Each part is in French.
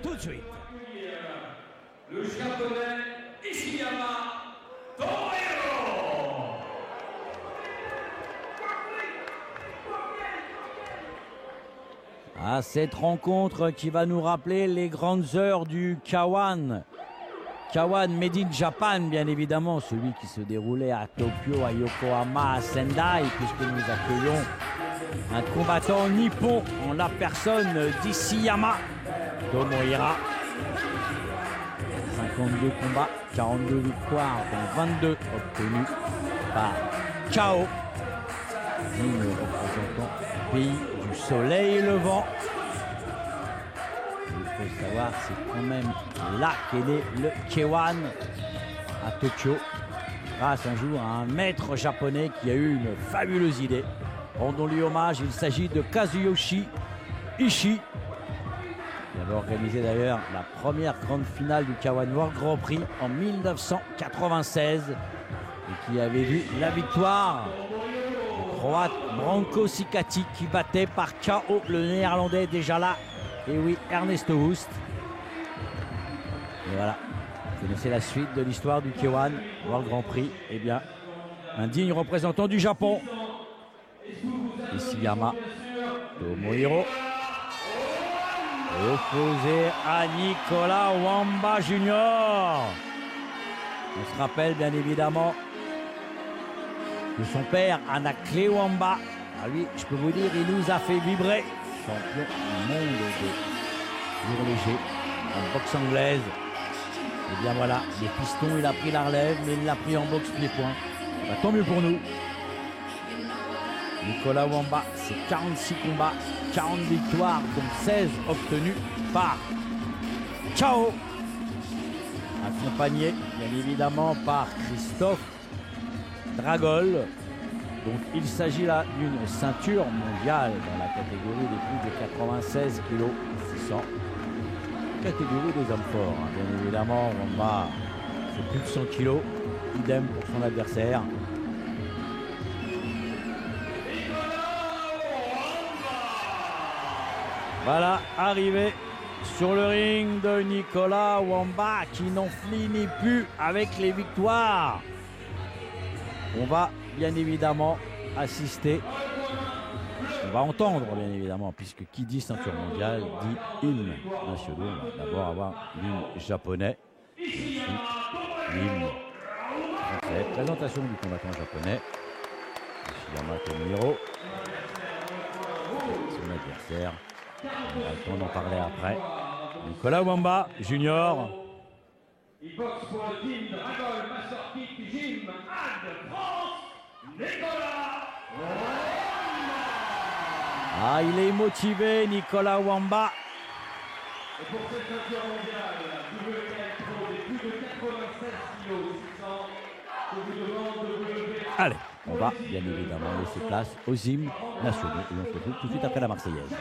Tout de suite. Le japonais Ishiyama Tomohiro. À cette rencontre qui va nous rappeler les grandes heures du K1. K1 Made in Japan, bien évidemment, celui qui se déroulait à Tokyo, à Yokohama, à Sendai, puisque nous accueillons un combattant nippon en la personne d'Ishiyama Tomohiro. 52 combats, 42 victoires, dont 22 obtenus par KO. Digne représentant du pays du soleil levant. Il faut savoir, c'est quand même là qu'est né le K1 à Tokyo, grâce un jour à un maître japonais qui a eu une fabuleuse idée. Rendons-lui hommage, il s'agit de Kazuyoshi Ishii, qui avait organisé d'ailleurs la première grande finale du K1 World Grand Prix en 1996 et qui avait vu la victoire du Croate Branko Sikati qui battait par KO le Néerlandais déjà là, et oui, Ernesto Hoost. Et voilà, vous connaissez la suite de l'histoire du K1 World Grand Prix. Eh bien, un digne représentant du Japon, Ishiyama Tomohiro, opposé à Nicolas Wamba Junior. On se rappelle bien évidemment de son père, Anakle Wamba. Ah lui, je peux vous dire, il nous a fait vibrer. Champion du monde de lourd léger en boxe anglaise. Et bien voilà, les pistons, il a pris la relève, mais il l'a pris en boxe pied-point. Bah, tant mieux pour nous. Nicolas Wamba, c'est 46 combats, 40 victoires, dont 16 obtenues par KO. Accompagné bien évidemment par Christophe Dragol. Donc il s'agit là d'une ceinture mondiale dans la catégorie des plus de 96 kg 600. Catégorie des hommes forts, hein. Bien évidemment, Wamba fait plus de 100 kg. Idem pour son adversaire. Voilà, arrivé sur le ring de Nicolas Wamba qui n'en finit plus avec les victoires. On va bien évidemment assister, on va entendre bien évidemment, puisque qui dit ceinture mondiale dit hymne national. On va d'abord avoir l'hymne japonais, et ensuite l'hymne français. Présentation du combattant japonais, Ishiyama Tomohiro, son adversaire. On aura le temps d'en parler après. Nicolas Wamba Junior. Il boxe pour le team Dragol, Master Kick, Gym, Ad, France, Nicolas Wamba. Ah, il est motivé, Nicolas Wamba. Et pour cette ceinture mondiale, WKL Pro des plus de 96 kg 600, je vous demande de vous lever. Allez, on va bien évidemment laisser place aux hymnes nationaux et on se retrouve tout de suite après la Marseillaise.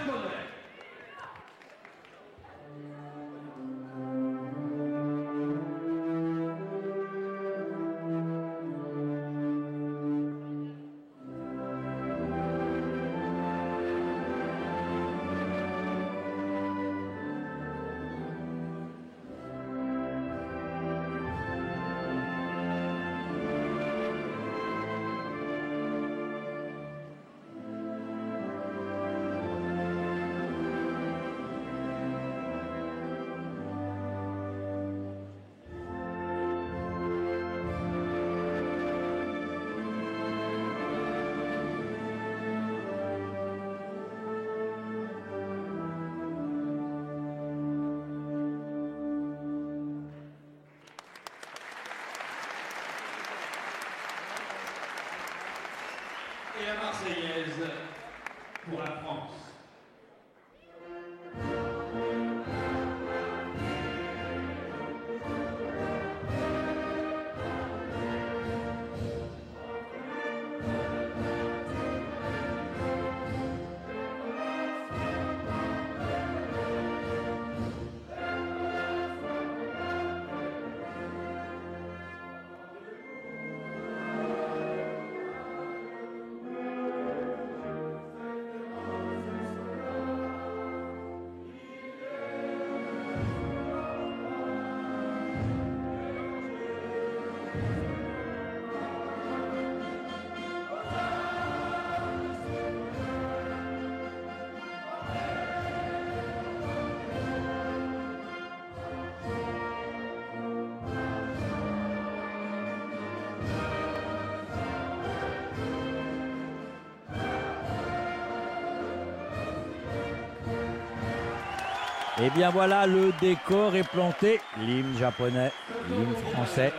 Et bien voilà, le décor est planté. L'hymne japonais, l'hymne français.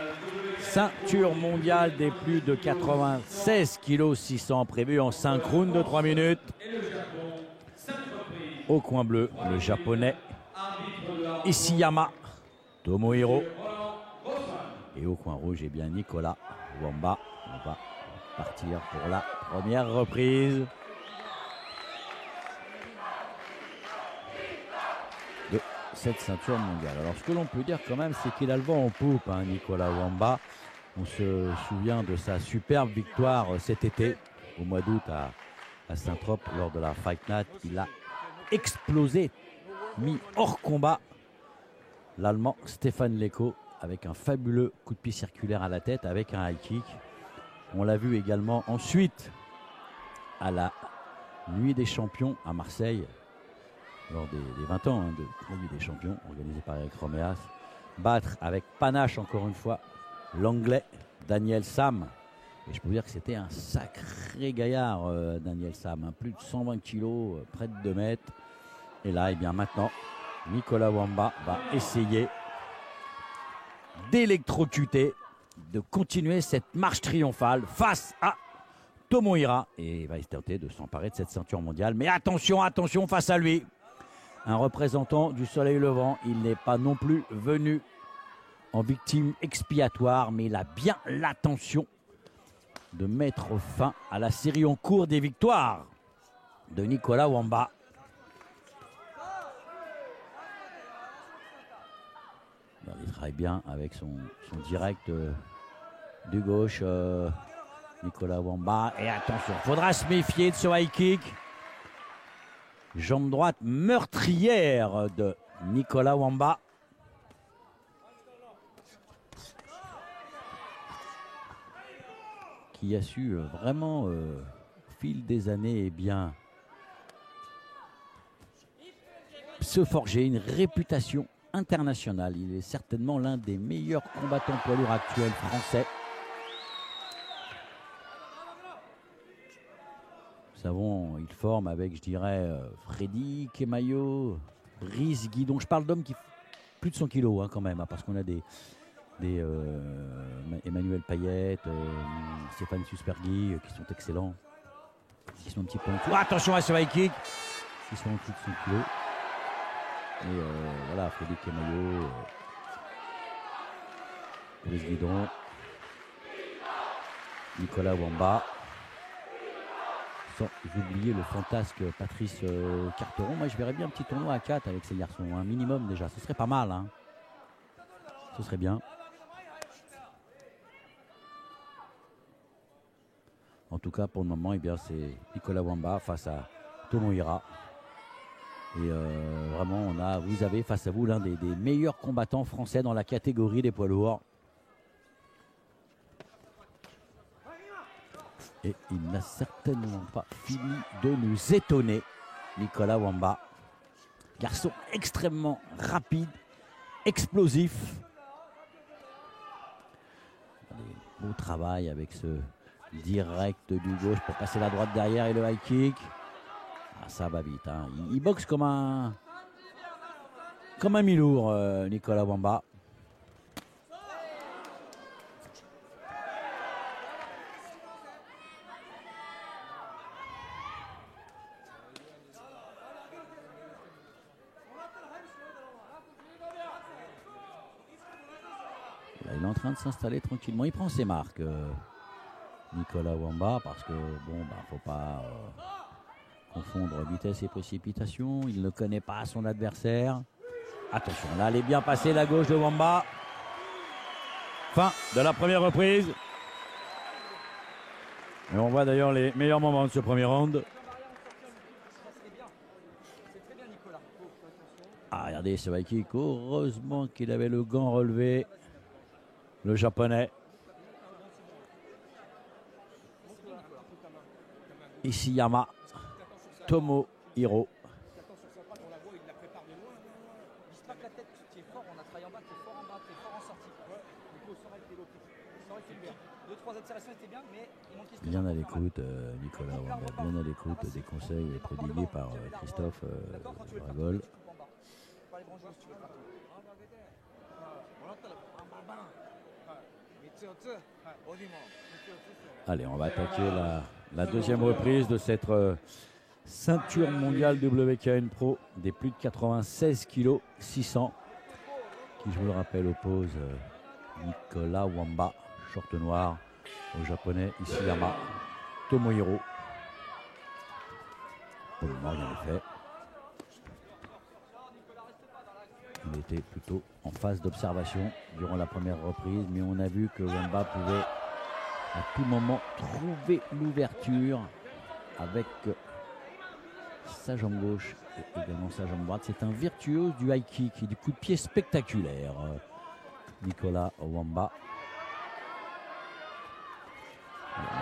Ceinture mondiale des plus de 96 kg 600 prévu en 5 rounds de 3 minutes. Au coin bleu, le japonais Ishiyama Tomohiro. Et au coin rouge, eh bien Nicolas Wamba. On va partir pour la première reprise de cette ceinture mondiale. Alors ce que l'on peut dire quand même, c'est qu'il a le vent en poupe, hein, Nicolas Wamba. On se souvient de sa superbe victoire cet été, au mois d'août à Saint-Trope, lors de la Fight Night. Il a explosé, mis hors combat l'Allemand Stéphane Lecco avec un fabuleux coup de pied circulaire à la tête avec un high kick. On l'a vu également ensuite à la Nuit des Champions à Marseille, lors des 20 ans de la Nuit des Champions, organisée par Eric Roméas, battre avec panache encore une fois l'anglais Daniel Sam. Et je peux vous dire que c'était un sacré gaillard, Daniel Sam, hein, plus de 120 kilos, près de 2 mètres. Et là, et bien maintenant, Nicolas Wamba va essayer d'électrocuter, de continuer cette marche triomphale face à Tomohiro. Et il va tenter de s'emparer de cette ceinture mondiale. Mais attention, attention face à lui. Un représentant du Soleil Levant. Il n'est pas non plus venu en victime expiatoire, mais il a bien l'intention de mettre fin à la série en cours des victoires de Nicolas Wamba. Il travaille bien avec son direct de gauche, Nicolas Wamba. Et attention, il faudra se méfier de ce high kick. Jambe droite meurtrière de Nicolas Wamba. Qui a su vraiment, au fil des années, eh bien, se forger une réputation internationale. Il est certainement l'un des meilleurs combattants poids lourds actuels français. Nous savons, il forme avec, je dirais, Freddy Kemayo, Rhys Guidon. Je parle d'hommes qui plus de 100 kilos hein, quand même, hein, parce qu'on a des Emmanuel Payette, Stéphane Suspergui qui sont excellents, qui sont un petit peu en dessous. Attention à ce high kick, qui sont en dessous de 100 kilos. Et voilà, Frédéric Kemayo, Rhys Guidon, Nicolas Wamba, sans oublier le fantasque Patrice Carteron. Moi je verrais bien un petit tournoi à 4 avec ces garçons, un minimum déjà, ce serait pas mal, hein. Ce serait bien. En tout cas, pour le moment, eh bien, c'est Nicolas Wamba face à Tomohiro. Et vraiment, vous avez face à vous l'un des meilleurs combattants français dans la catégorie des poids lourds. Et il n'a certainement pas fini de nous étonner, Nicolas Wamba. Garçon extrêmement rapide, explosif. Beau travail avec ce direct du gauche pour passer la droite derrière et le high kick. Ah, ça va vite, hein. Il boxe comme un mi-lourd, Nicolas Wamba. Là, il est en train de s'installer tranquillement. Il prend ses marques, Nicolas Wamba, parce que bon, faut pas confondre vitesse et précipitation. Il ne connaît pas son adversaire. Attention, là, elle est bien passée, la gauche de Wamba. Fin de la première reprise. Et on voit d'ailleurs les meilleurs moments de ce premier round. Ah, regardez ce high kick. Heureusement qu'il avait le gant relevé. Le japonais. Ishiyama Tomohiro. Bien à l'écoute, Nicolas Wamba, bien à l'écoute des conseils prodigués par Christophe Dragol. Allez, on va attaquer la deuxième reprise de cette ceinture mondiale WKN Pro des plus de 96 kg 600 qui, je vous le rappelle, oppose Nicolas Wamba, short noir, au japonais Ishiyama Tomohiro. Pour le moment, rien n'est fait. Il était plutôt en phase d'observation durant la première reprise, mais on a vu que Wamba pouvait à tout moment trouver l'ouverture avec sa jambe gauche et également sa jambe droite. C'est un virtuose du high kick et du coup de pied spectaculaire, Nicolas Wamba.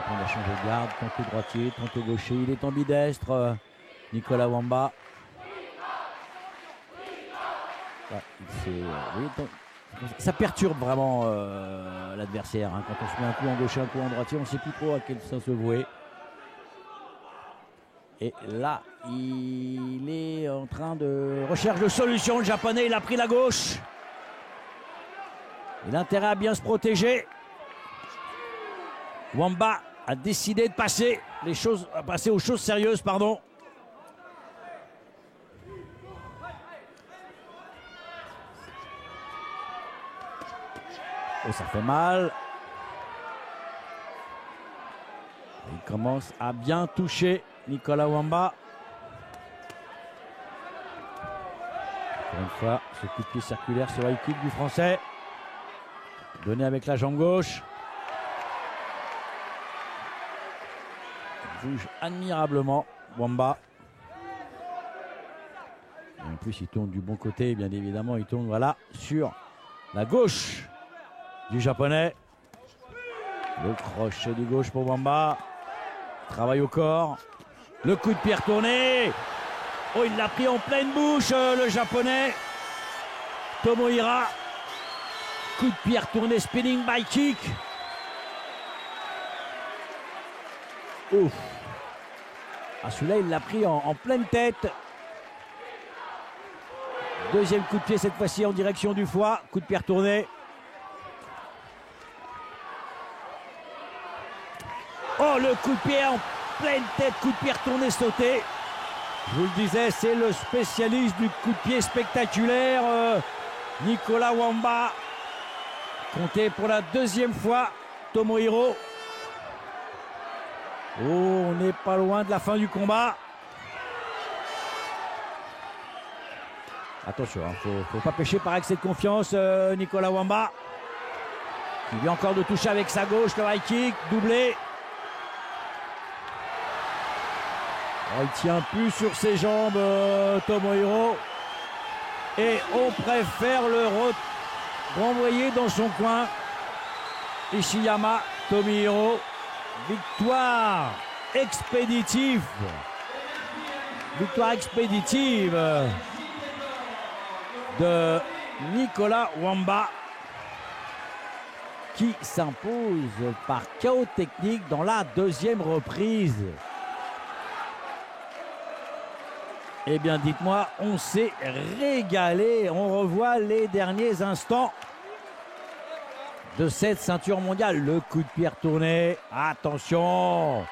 On va changer de garde, tantôt droitier, tantôt gaucher. Il est ambidestre, Nicolas Wamba. Ça perturbe vraiment l'adversaire, hein. Quand on se met un coup en gauche, un coup en droitier, on ne sait plus trop à quel sens se vouer. Et là, il est en train de recherche de solution. Le japonais, il a pris la gauche. Il a intérêt à bien se protéger. Wamba a décidé de passer aux choses sérieuses, pardon. Oh, ça fait mal. Il commence à bien toucher Nicolas Wamba. Encore une fois, ce coup de pied circulaire, ce high kick du français. Donné avec la jambe gauche. Il bouge admirablement, Wamba. Et en plus, il tourne du bon côté, bien évidemment. Il tourne, voilà, sur la gauche du japonais. Le crochet du gauche pour Wamba. Travail au corps. Le coup de pied retourné. Oh, il l'a pris en pleine bouche, le japonais. Tomohiro. Coup de pied retourné, spinning by kick. Ouf. Ah, celui-là, il l'a pris en pleine tête. Deuxième coup de pied, cette fois-ci en direction du foie. Coup de pied retourné. Oh, le coup de pied en pleine tête, coup de pied retourné, sauté. Je vous le disais, c'est le spécialiste du coup de pied spectaculaire, Nicolas Wamba. Compté pour la deuxième fois, Tomohiro. Oh, on n'est pas loin de la fin du combat. Attention, il ne faut pas pêcher par excès de confiance, Nicolas Wamba. Il vient encore de toucher avec sa gauche, le high kick, doublé. Oh, il tient plus sur ses jambes, Tomohiro. Et on préfère le renvoyer dans son coin. Ishiyama Tomohiro. Victoire expéditive. Victoire expéditive de Nicolas Wamba, qui s'impose par KO technique dans la deuxième reprise. Eh bien, dites-moi, on s'est régalé. On revoit les derniers instants de cette ceinture mondiale. Le coup de pied retourné. Attention.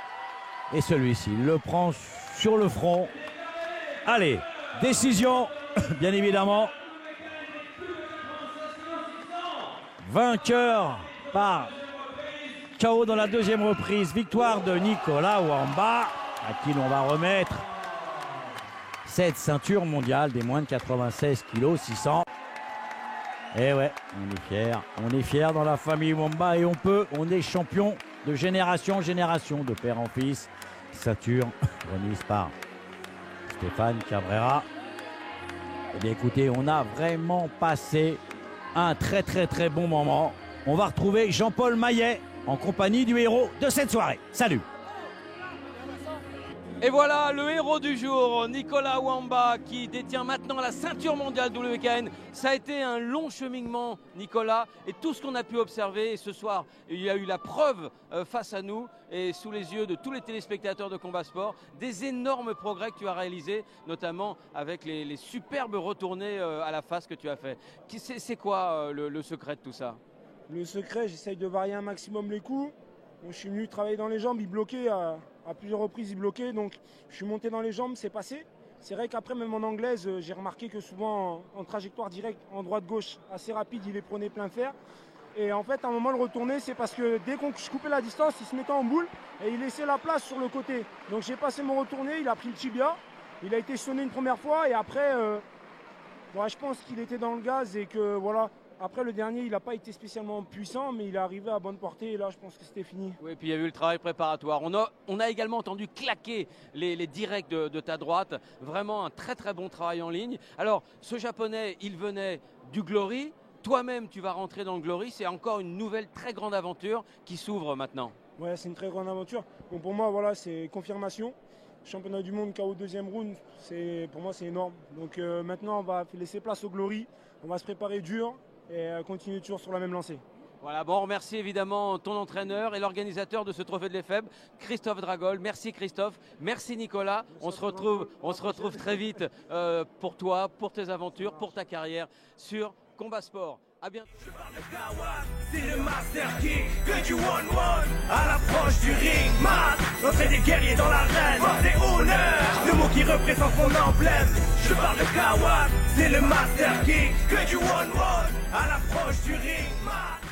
Et celui-ci, il le prend sur le front. Allez, décision, bien évidemment. Vainqueur par KO dans la deuxième reprise. Victoire de Nicolas Wamba, à qui l'on va remettre cette ceinture mondiale des moins de 96 kg 600. Et ouais, on est fiers dans la famille Wamba et on est champion de génération en génération, de père en fils. Ceinture remise par Stéphane Cabrera. Eh bien écoutez, on a vraiment passé un très bon moment. On va retrouver Jean-Paul Maillet en compagnie du héros de cette soirée. Salut! Et voilà le héros du jour, Nicolas Wamba, qui détient maintenant la ceinture mondiale WKN. Ça a été un long cheminement, Nicolas, et tout ce qu'on a pu observer. Et ce soir, il y a eu la preuve face à nous et sous les yeux de tous les téléspectateurs de Combat Sport, des énormes progrès que tu as réalisés, notamment avec les superbes retournées à la face que tu as fait. C'est quoi le secret de tout ça? Le secret, j'essaye de varier un maximum les coups. Je suis venu travailler dans les jambes, il bloquait à plusieurs reprises, il bloquait, donc je suis monté dans les jambes, c'est passé. C'est vrai qu'après, même en anglaise, j'ai remarqué que souvent en trajectoire directe, en droite-gauche, assez rapide, il les prenait plein fer. Et en fait, à un moment, le retourner, c'est parce que dès que je coupais la distance, il se mettait en boule et il laissait la place sur le côté. Donc j'ai passé mon retourné, il a pris le tibia, il a été sonné une première fois et après, je pense qu'il était dans le gaz et que voilà. Après, le dernier, il n'a pas été spécialement puissant, mais il est arrivé à bonne portée et là, je pense que c'était fini. Oui, puis il y a eu le travail préparatoire. On a également entendu claquer les directs de ta droite. Vraiment un très très bon travail en ligne. Alors, ce japonais, il venait du Glory. Toi-même, tu vas rentrer dans le Glory. C'est encore une nouvelle très grande aventure qui s'ouvre maintenant. Ouais, c'est une très grande aventure. Donc pour moi, voilà, c'est confirmation. Championnat du monde KO deuxième round, pour moi, c'est énorme. Donc maintenant, on va laisser place au Glory. On va se préparer dur et continuer toujours sur la même lancée. Voilà, bon, on remercie évidemment ton entraîneur et l'organisateur de ce trophée de l'EFEB, Christophe Dragol. Merci Christophe, merci Nicolas. On se retrouve très vite pour toi, pour tes aventures, pour ta carrière sur Combat Sport. À bientôt. C'est le master kick, que du one-one à l'approche du ring. Mat, l'entrée des guerriers dans l'arène. Force et honneur, le mot qui représente mon emblème. Je parle de Kawak, c'est le master kick, que du one-one à l'approche du ring. Mat.